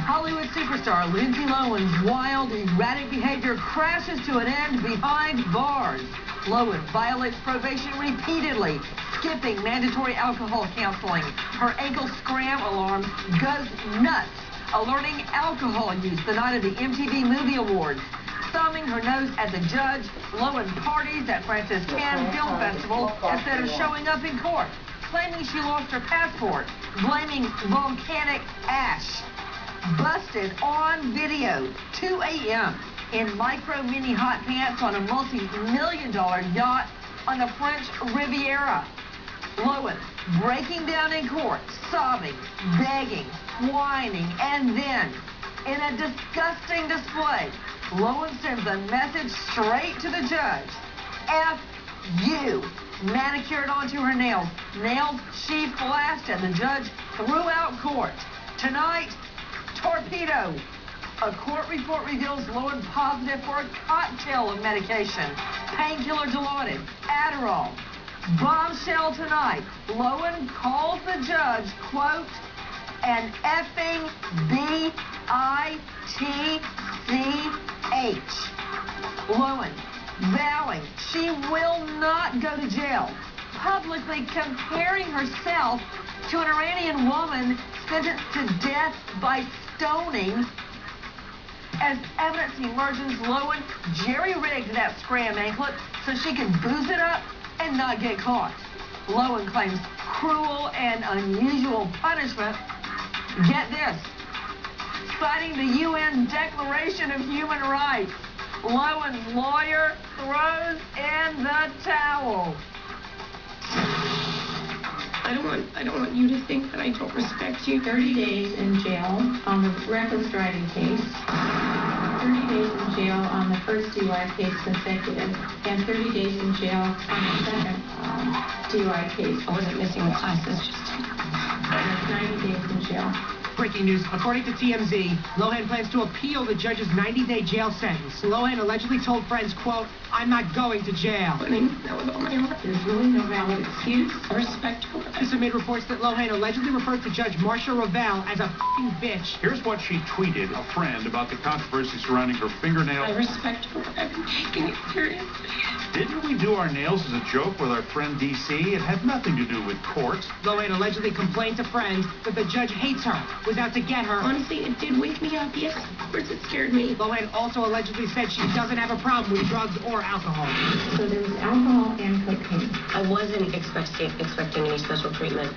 Hollywood superstar Lindsay Lohan's wild, erratic behavior crashes to an end behind bars. Lohan violates probation repeatedly, skipping mandatory alcohol counseling. Her ankle scram alarm goes nuts, alerting alcohol use the night of the MTV Movie Awards. Thumbing her nose at the judge, Lohan parties at Francis Cannes Film Festival instead of showing up in court, claiming she lost her passport, blaming volcanic ash. Busted on video, 2 a.m. in micro mini hot pants on a multi-million-dollar yacht on the French Riviera. Lohan breaking down in court, sobbing, begging, whining, and then, in a disgusting display, Lohan sends a message straight to the judge. F you. Manicured onto her nails. Nails she flashed at the judge throughout court. Tonight, torpedo. A court report reveals Lohan positive for a cocktail of medication. Painkiller Dilaudid, Adderall. Bombshell tonight. Lohan calls the judge, quote, an effing bitch. Lohan vowing she will not go to jail, publicly comparing herself to an Iranian woman sentenced to death by stoning. As evidence emerges, Lohan jerry-rigged that scram anklet so she could booze it up and not get caught. Lohan claims cruel and unusual punishment. Get this. Citing the UN Declaration of Human Rights, Lohan's lawyer throws in the towel. I don't want you to think that I don't respect you. 30 days in jail on the reckless driving case, 30 days in jail on the first DUI case consecutive, and 30 days in jail on the second DUI case. I wasn't missing the classes, just 90 days in jail. Breaking news. According to TMZ, Lohan plans to appeal the judge's 90-day jail sentence. Lohan allegedly told friends, quote, I'm not going to jail. I mean, that was all my heart. There's really no valid excuse. I respect her. This amid reports that Lohan allegedly referred to Judge Marcia Ravel as a f***ing bitch. Here's what she tweeted a friend about the controversy surrounding her fingernails. I respect her. I've been taking it seriously. Didn't we do our nails as a joke with our friend DC? It had nothing to do with court. Lohan allegedly complained to friends that the judge hates her, was out to get her. Honestly, it did wake me up. Yes, of course it scared me. Lohan also allegedly said she doesn't have a problem with drugs or alcohol. So there was alcohol and cocaine. I wasn't expecting any special treatment.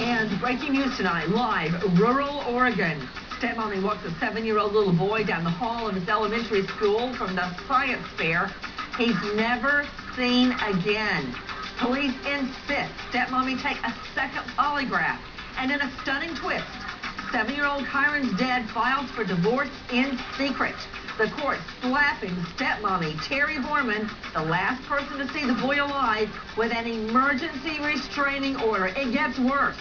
And breaking news tonight, live, rural Oregon. Stepmommy walks a 7-year-old little boy down the hall of his elementary school from the science fair he's never seen again. Police insist stepmommy take a second polygraph. And in a stunning twist, 7-year-old Kyron's dad files for divorce in secret. The court slapping stepmommy Terry Borman, the last person to see the boy alive, with an emergency restraining order. It gets worse.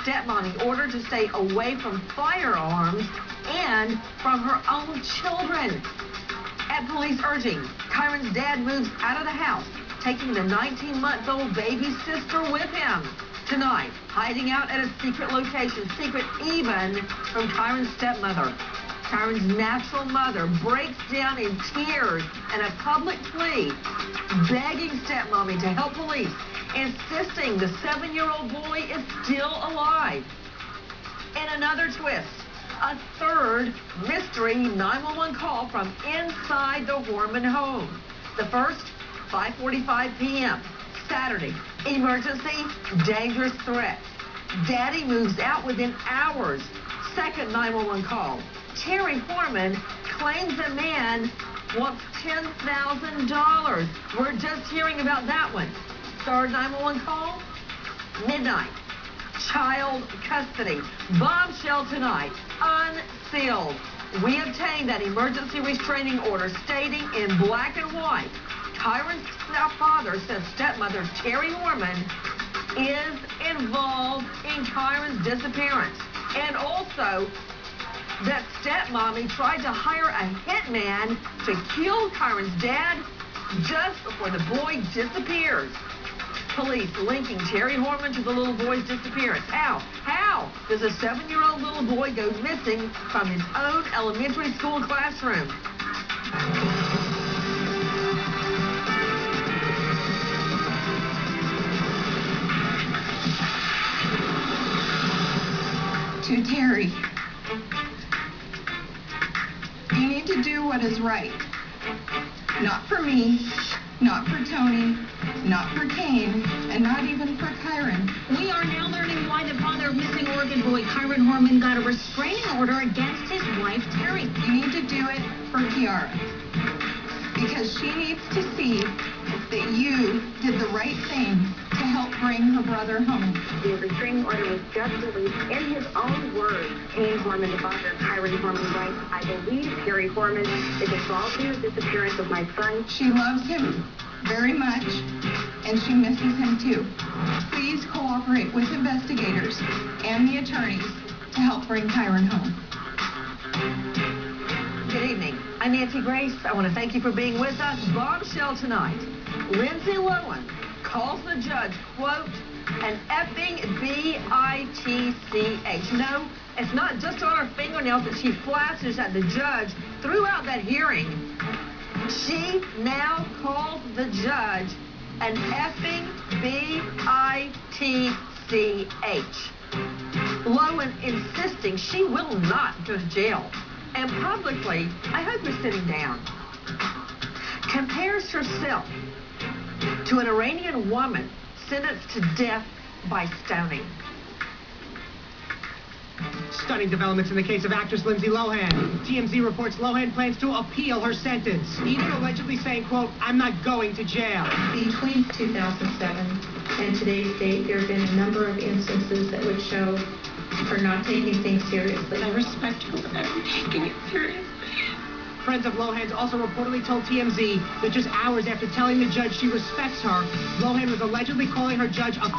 Stepmommy ordered to stay away from firearms and from her own children. At police urging, Kyron's dad moves out of the house, taking the 19-month-old baby sister with him. Tonight, hiding out at a secret location, secret even from Kyron's stepmother. Kyron's natural mother breaks down in tears in a public plea, begging stepmommy to help police, insisting the 7-year-old boy is still alive. In another twist, a third mystery 911 call from inside the Horman home. The first, 5:45 p.m., Saturday. Emergency, dangerous threat. Daddy moves out within hours. Second 911 call. Terry Horman claims a man wants $10,000. We're just hearing about that one. Third 911 call, midnight. Child custody. Bombshell tonight. Unsealed. We obtained that emergency restraining order stating in black and white, Kyron's father says stepmother Terry Horman is involved in Kyron's disappearance. And also that stepmommy tried to hire a hitman to kill Kyron's dad just before the boy disappears. Police linking Terry Horman to the little boy's disappearance. How? how does a 7-year-old little boy go missing from his own elementary school classroom? To Terry, you need to do what is right. Not for me, not for Tony, not for Kane, and not even for Kyron. We are now learning why the father of missing Oregon boy Kyron Horman got a restraining order against his wife, Terry. You need to do it for Kiara. Because she needs to see that you did the right thing to help bring her brother home. The restraining order was just released. In his own words, Kane Horman, the father of Kyron Horman, writes, "I believe Terry Horman is involved in the disappearance of my son." She loves him very much, and she misses him too. Please cooperate with investigators and the attorneys to help bring Kyron home. Good evening. I'm Nancy Grace. I want to thank you for being with us. Bombshell tonight. Lindsay Lohan calls the judge, quote, an effing bitch. No, it's not just on her fingernails that she flashes at the judge throughout that hearing. She now calls the judge an effing bitch. Lohan insisting she will not go to jail. And publicly, I hope you're sitting down, compares herself to an Iranian woman sentenced to death by stoning. Stunning developments in the case of actress Lindsay Lohan. TMZ reports Lohan plans to appeal her sentence, even allegedly saying, quote, I'm not going to jail. Between 2007 and today's date, there have been a number of instances that would show her not taking things seriously. I respect her, but I'm taking it seriously. Friends of Lohan's also reportedly told TMZ that just hours after telling the judge she respects her, Lohan was allegedly calling her judge a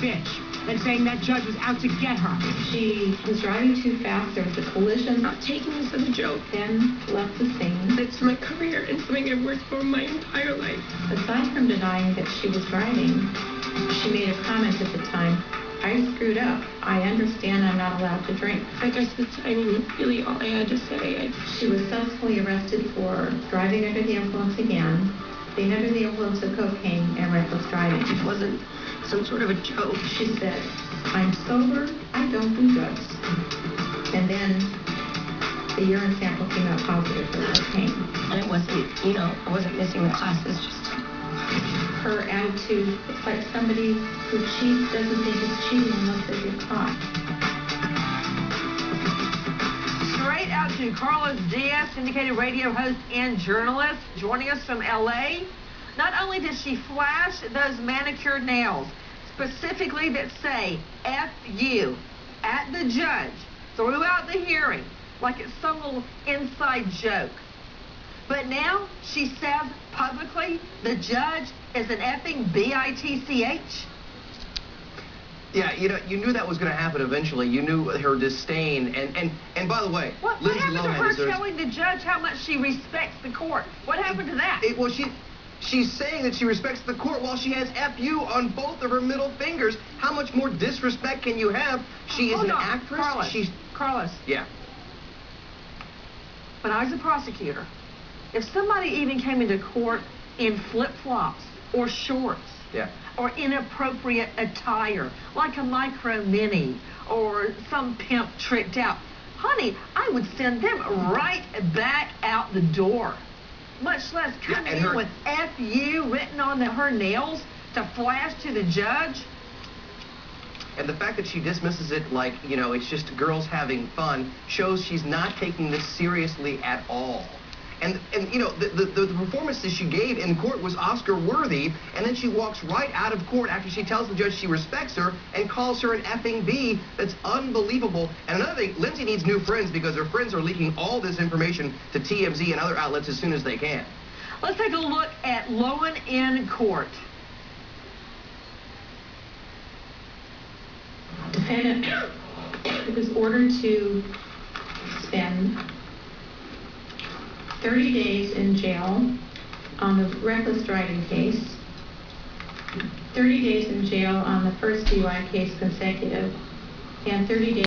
bitch and saying that judge was out to get her. She was driving too fast. There was a collision. I'm not taking this as a joke. Then left the scene. It's my career and something I've worked for my entire life. Aside from denying that she was driving, she made a comment at the time, I screwed up. I understand I'm not allowed to drink. I guess that's, really all I had to say. She was subsequently arrested for driving under the influence again, being under the influence of cocaine, and reckless driving. It wasn't some sort of a joke. She said, I'm sober, I don't do drugs. And then the urine sample came out positive for cocaine. And I wasn't missing the classes, just... Her attitude, it's like somebody who cheats doesn't think it's cheating unless they get caught. Straight out to Carlos Diaz, syndicated radio host and journalist, joining us from L.A. Not only did she flash those manicured nails, specifically that say, F you, at the judge, throughout the hearing, like it's some little inside joke. But now she says publicly the judge is an effing bitch. Yeah, you knew that was going to happen eventually. You knew her disdain. And by the way, What Lindsay happened to Lohan her deserves... telling the judge how much she respects the court? What happened to that? Well, she's saying that she respects the court while she has FU on both of her middle fingers. How much more disrespect can you have? She is an actress. Carlos. Yeah. When I was a prosecutor, if somebody even came into court in flip-flops or shorts, Yeah. or inappropriate attire, like a micro mini or some pimp tricked out, honey, I would send them right back out the door. Much less come in with F-U written on her nails to flash to the judge. And the fact that she dismisses it like, it's just girls having fun shows she's not taking this seriously at all. And the performances she gave in court was Oscar-worthy, and then she walks right out of court after she tells the judge she respects her and calls her an effing B. That's unbelievable. And another thing, Lindsay needs new friends because her friends are leaking all this information to TMZ and other outlets as soon as they can. Let's take a look at Lohan in court. Defendant was ordered to spend 30 days in jail on the reckless driving case, 30 days in jail on the first DUI case consecutive, and 30 days